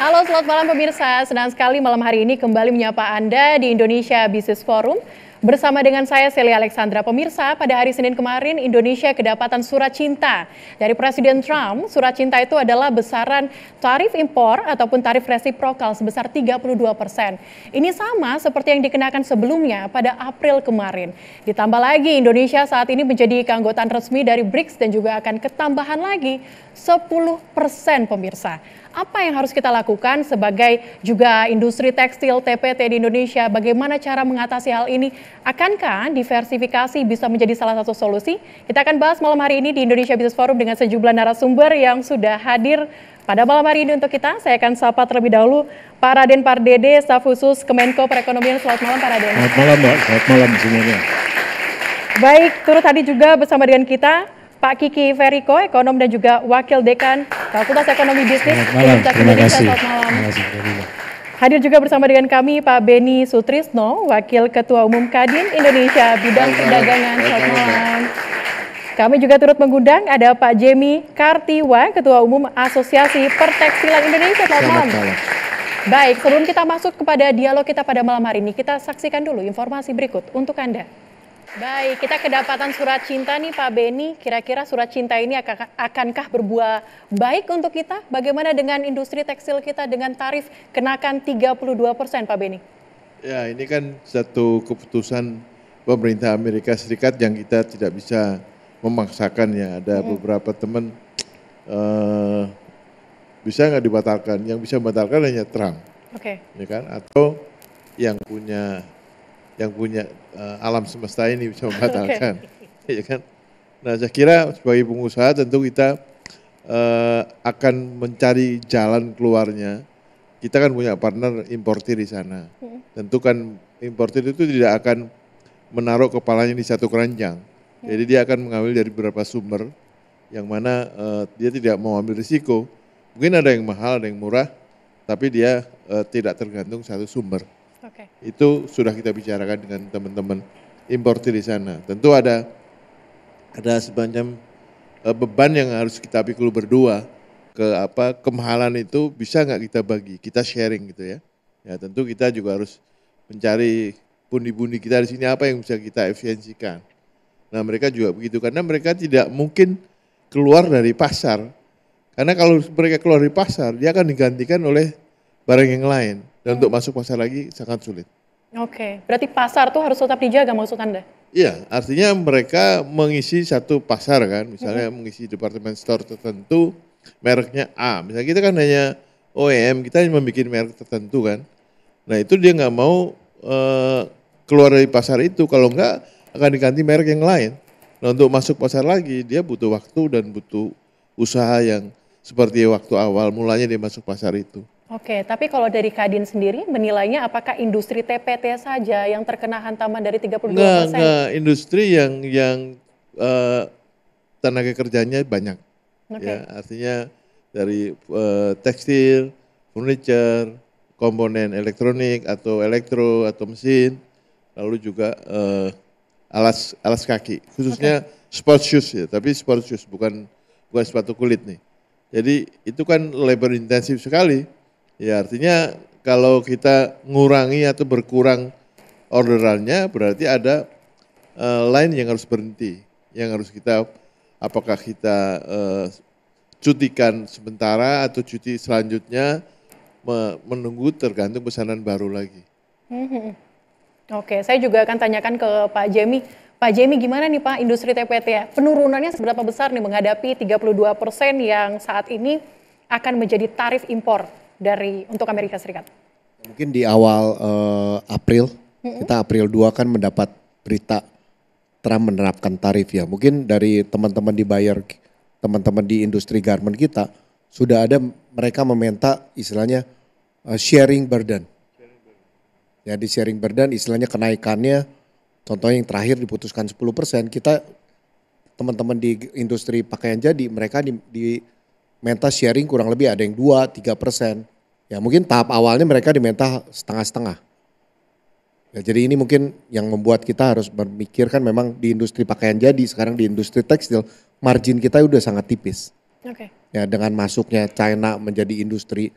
Halo, selamat malam pemirsa. Senang sekali malam hari ini kembali menyapa Anda di Indonesia Business Forum. Bersama dengan saya, Celia Alexandra. Pemirsa, pada hari Senin kemarin, Indonesia kedapatan surat cinta dari Presiden Trump. Surat cinta itu adalah besaran tarif impor ataupun tarif resiprokal sebesar 32%. Ini sama seperti yang dikenakan sebelumnya pada April kemarin. Ditambah lagi, Indonesia saat ini menjadi keanggotaan resmi dari BRICS dan juga akan ketambahan lagi 10% pemirsa. Apa yang harus kita lakukan sebagai juga industri tekstil TPT di Indonesia? Bagaimana cara mengatasi hal ini? Akankah diversifikasi bisa menjadi salah satu solusi? Kita akan bahas malam hari ini di Indonesia Business Forum dengan sejumlah narasumber yang sudah hadir pada malam hari ini untuk kita. Saya akan sapa terlebih dahulu Pak Raden Pardede, staf khusus Kemenko Perekonomian. Selamat malam Pak Raden. Selamat malam Mbak, selamat malam semuanya. Baik, turut tadi juga bersama dengan kita Pak Kiki Feriko, ekonom dan juga Wakil Dekan Fakultas Ekonomi Bisnis Universitas Indonesia. Selamat malam. Hadir juga bersama dengan kami Pak Beni Sutrisno, Wakil Ketua Umum Kadin Indonesia Bidang Perdagangan. Selamat malam. Kami juga turut mengundang ada Pak Jemi Kartiwa, Ketua Umum Asosiasi Pertekstilan Indonesia. Selamat malam. Baik, sebelum kita masuk kepada dialog kita pada malam hari ini, kita saksikan dulu informasi berikut untuk Anda. Baik, kita kedapatan surat cinta nih Pak Beni. Kira-kira surat cinta ini akankah berbuah baik untuk kita? Bagaimana dengan industri tekstil kita dengan tarif kenakan 32% Pak Beni? Ya, ini kan satu keputusan pemerintah Amerika Serikat yang kita tidak bisa memaksakan ya. Ada beberapa teman bisa nggak dibatalkan. Yang bisa membatalkan hanya Trump. Oke. Ya kan? Atau yang punya alam semesta ini bisa membatalkan, ya kan? Nah, saya kira sebagai pengusaha tentu kita akan mencari jalan keluarnya. Kita kan punya partner importir di sana. Tentu kan importir itu tidak akan menaruh kepalanya di satu keranjang. Jadi dia akan mengambil dari beberapa sumber, yang mana dia tidak mau ambil risiko. Mungkin ada yang mahal, ada yang murah, tapi dia tidak tergantung satu sumber. Oke. Itu sudah kita bicarakan dengan teman-teman importir di sana. Tentu ada semacam beban yang harus kita pikul berdua kemahalan itu bisa nggak kita bagi, kita sharing gitu ya. Ya tentu kita juga harus mencari pundi-pundi kita di sini apa yang bisa kita efisiensikan. Nah mereka juga begitu karena mereka tidak mungkin keluar dari pasar. Karena kalau mereka keluar dari pasar dia akan digantikan oleh barang yang lain. Dan untuk masuk pasar lagi sangat sulit. Oke, berarti pasar tuh harus tetap dijaga maksud Anda? Iya, artinya mereka mengisi satu pasar kan, misalnya mengisi department store tertentu, mereknya A. Misalnya kita kan hanya OEM, kita hanya membuat merek tertentu kan. Nah itu dia nggak mau keluar dari pasar itu, kalau nggak akan diganti merek yang lain. Nah untuk masuk pasar lagi, dia butuh waktu dan butuh usaha yang seperti waktu awal mulanya dia masuk pasar itu. Oke, tapi kalau dari Kadin sendiri menilainya apakah industri TPT saja yang terkena hantaman dari 32%? Enggak, industri yang tenaga kerjanya banyak. Oke. Ya, artinya dari tekstil, furniture, komponen elektronik atau elektro atau mesin, lalu juga alas kaki, khususnya sports shoes ya, tapi sports shoes bukan sepatu kulit nih. Jadi itu kan labor intensif sekali. Ya artinya kalau kita ngurangi atau berkurang orderannya berarti ada lain yang harus berhenti. Yang harus kita, apakah kita cutikan sementara atau cuti selanjutnya menunggu tergantung pesanan baru lagi. Oke, saya juga akan tanyakan ke Pak Jemi. Pak Jemi gimana nih Pak industri TPT ya? Penurunannya seberapa besar nih menghadapi 32% yang saat ini akan menjadi tarif impor untuk Amerika Serikat? Mungkin di awal April, kita April 2 kan mendapat berita Trump menerapkan tarif ya. Mungkin dari teman-teman teman-teman di industri garment kita, sudah ada mereka meminta istilahnya sharing burden. Ya di sharing burden istilahnya kenaikannya, contohnya yang terakhir diputuskan 10%, kita teman-teman di industri pakaian jadi mereka diminta sharing kurang lebih ada yang 2-3%. Ya mungkin tahap awalnya mereka diminta setengah-setengah. Ya, jadi ini mungkin yang membuat kita harus memikirkan memang di industri pakaian jadi, sekarang di industri tekstil, margin kita udah sangat tipis. Oke. Ya dengan masuknya China menjadi industri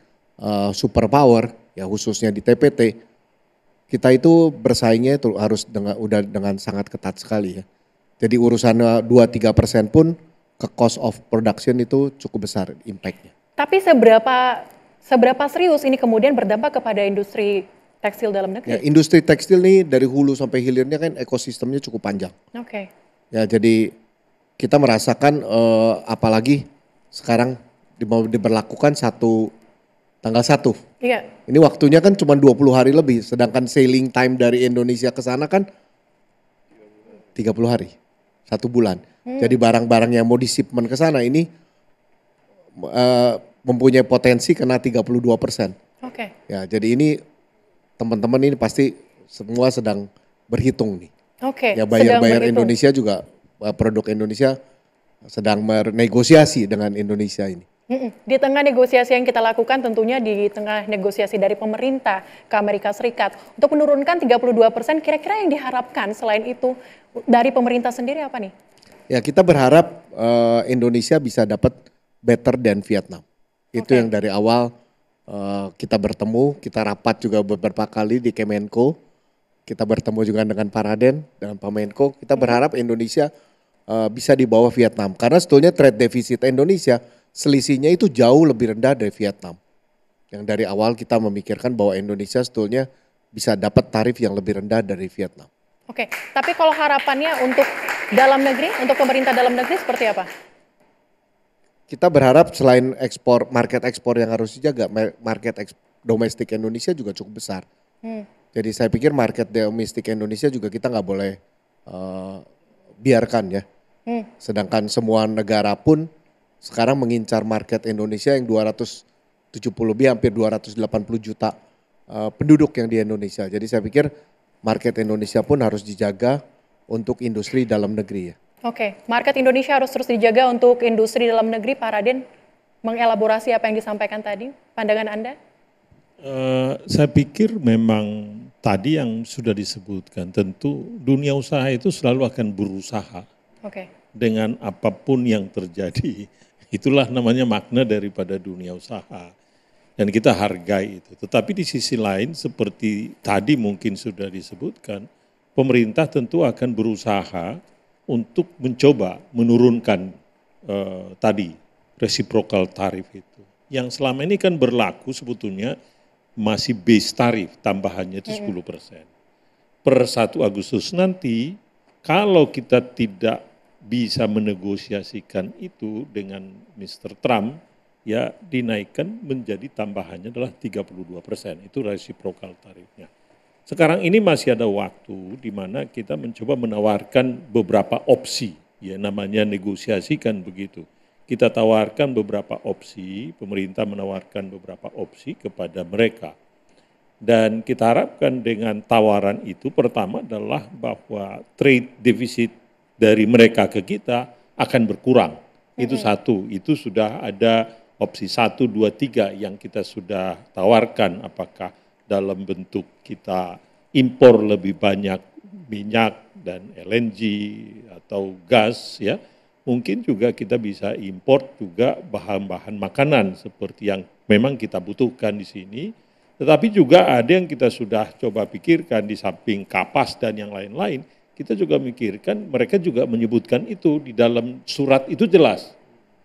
superpower ya khususnya di TPT, kita itu bersaingnya itu harus dengan sangat ketat sekali ya. Jadi urusan 2-3% pun ke cost of production itu cukup besar impact-nya. Tapi seberapa serius ini kemudian berdampak kepada industri tekstil dalam negeri? Ya, industri tekstil nih dari hulu sampai hilirnya kan ekosistemnya cukup panjang. Oke. Ya jadi kita merasakan apalagi sekarang diberlakukan tanggal 1. Iya. Ini waktunya kan cuma 20 hari lebih, sedangkan sailing time dari Indonesia ke sana kan 30 hari, 1 bulan. Jadi barang-barang yang mau di-shipment ke sana ini mempunyai potensi kena 32%. Oke. Ya, jadi ini teman-teman ini pasti semua sedang berhitung nih. Oke. Ya sedang buyer berhitung. Indonesia juga produk Indonesia sedang bernegosiasi dengan Indonesia ini. Di tengah negosiasi yang kita lakukan tentunya di tengah negosiasi dari pemerintah ke Amerika Serikat untuk menurunkan 32%, kira-kira yang diharapkan selain itu dari pemerintah sendiri apa nih? Ya kita berharap Indonesia bisa dapat better than Vietnam. Itu Oke. yang dari awal kita bertemu, kita rapat juga beberapa kali di Kemenko. Kita bertemu juga dengan Pak Raden, dengan Pak Menko. Kita berharap Indonesia bisa di bawah Vietnam. Karena sebetulnya trade deficit Indonesia selisihnya itu jauh lebih rendah dari Vietnam. Yang dari awal kita memikirkan bahwa Indonesia sebetulnya bisa dapat tarif yang lebih rendah dari Vietnam. Oke, tapi kalau harapannya untuk dalam negeri, untuk pemerintah dalam negeri seperti apa? Kita berharap selain market ekspor yang harus dijaga, domestik Indonesia juga cukup besar. Jadi saya pikir market domestik Indonesia juga kita nggak boleh biarkan ya. Sedangkan semua negara pun sekarang mengincar market Indonesia yang 270 lebih, hampir 280 juta penduduk yang di Indonesia. Jadi saya pikir market Indonesia pun harus dijaga untuk industri dalam negeri ya. Oke, market Indonesia harus terus dijaga untuk industri dalam negeri. Pak Raden mengelaborasi apa yang disampaikan tadi, pandangan Anda? Saya pikir memang tadi yang sudah disebutkan, tentu dunia usaha itu selalu akan berusaha dengan apapun yang terjadi. Itulah namanya makna daripada dunia usaha. Dan kita hargai itu. Tetapi di sisi lain seperti tadi mungkin sudah disebutkan, pemerintah tentu akan berusaha untuk mencoba menurunkan tadi reciprocal tarif itu. Yang selama ini kan berlaku sebetulnya masih base tarif, tambahannya itu 10%. Per 1 Agustus nanti, kalau kita tidak bisa menegosiasikan itu dengan Mr. Trump, ya dinaikkan menjadi tambahannya adalah 32%, itu reciprocal tarifnya. Sekarang ini masih ada waktu di mana kita mencoba menawarkan beberapa opsi, ya namanya negosiasikan begitu. Kita tawarkan beberapa opsi, pemerintah menawarkan beberapa opsi kepada mereka. Dan kita harapkan dengan tawaran itu pertama adalah bahwa trade deficit dari mereka ke kita akan berkurang. Itu satu, itu sudah ada opsi 1, 2, 3 yang kita sudah tawarkan, apakah dalam bentuk kita impor lebih banyak minyak dan LNG atau gas ya. Mungkin juga kita bisa impor juga bahan-bahan makanan seperti yang memang kita butuhkan di sini. Tetapi juga ada yang kita sudah coba pikirkan di samping kapas dan yang lain-lain, kita juga mikirkan, mereka juga menyebutkan itu di dalam surat itu jelas.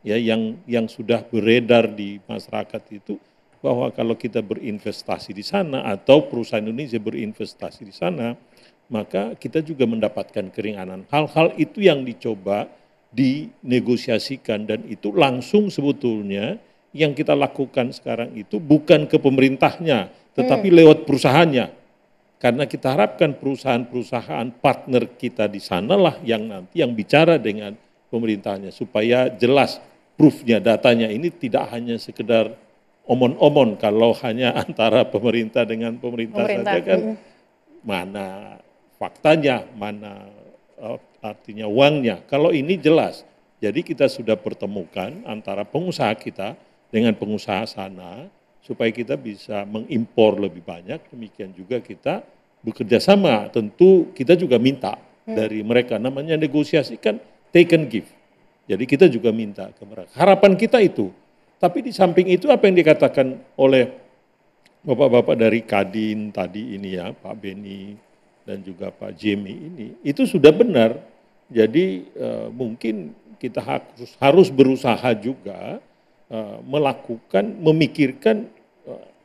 Ya, yang sudah beredar di masyarakat itu bahwa kalau kita berinvestasi di sana atau perusahaan Indonesia berinvestasi di sana, maka kita juga mendapatkan keringanan. Hal-hal itu yang dicoba dinegosiasikan dan itu langsung sebetulnya yang kita lakukan sekarang itu bukan ke pemerintahnya, tetapi lewat perusahaannya. Karena kita harapkan perusahaan-perusahaan partner kita di sanalah yang nanti yang bicara dengan pemerintahnya supaya jelas proof-nya, datanya ini tidak hanya sekedar omon-omon kalau hanya antara pemerintah dengan pemerintah saja kan mana faktanya, mana artinya uangnya. Kalau ini jelas, jadi kita sudah pertemukan antara pengusaha kita dengan pengusaha sana supaya kita bisa mengimpor lebih banyak, demikian juga kita bekerja sama. Tentu kita juga minta dari mereka, namanya negosiasi kan take and give. Jadi kita juga minta ke mereka. Harapan kita itu. Tapi di samping itu apa yang dikatakan oleh Bapak-bapak dari Kadin tadi ini ya, Pak Beni dan juga Pak Jemi ini, itu sudah benar. Jadi mungkin kita harus berusaha juga melakukan, memikirkan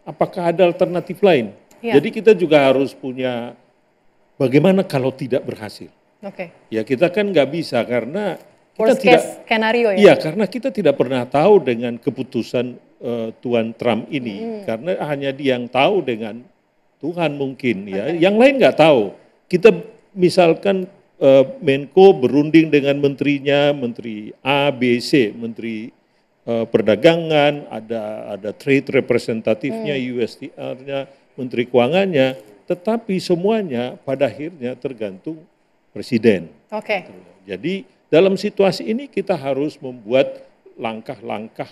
apakah ada alternatif lain. Ya. Jadi kita juga harus punya bagaimana kalau tidak berhasil. Oke. Ya kita kan nggak bisa karena kita worst case skenario ya. Iya, karena kita tidak pernah tahu dengan keputusan Tuan Trump ini, karena hanya dia yang tahu dengan Tuhan mungkin ya, yang lain nggak tahu. Kita misalkan Menko berunding dengan menterinya, Menteri A, B, C, Menteri Perdagangan, ada trade representatifnya, USTR-nya, Menteri Keuangannya, tetapi semuanya pada akhirnya tergantung Presiden. Oke. Jadi dalam situasi ini kita harus membuat langkah-langkah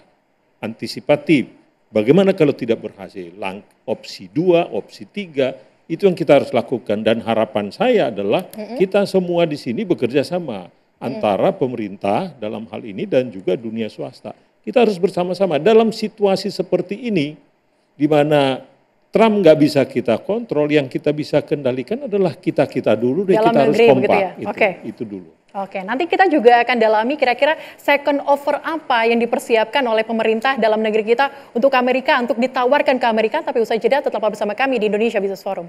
antisipatif. Bagaimana kalau tidak berhasil? Opsi 2, opsi 3, itu yang kita harus lakukan. Dan harapan saya adalah kita semua di sini bekerja sama antara pemerintah dalam hal ini dan juga dunia swasta. Kita harus bersama-sama dalam situasi seperti ini, di mana Trump nggak bisa kita kontrol, yang kita bisa kendalikan adalah kita dulu deh, kita harus kompak. Ya? Itu dulu. Oke, nanti kita juga akan dalami kira-kira second offer apa yang dipersiapkan oleh pemerintah dalam negeri kita untuk Amerika, untuk ditawarkan ke Amerika, tapi usai jeda tetaplah bersama kami di Indonesia Business Forum.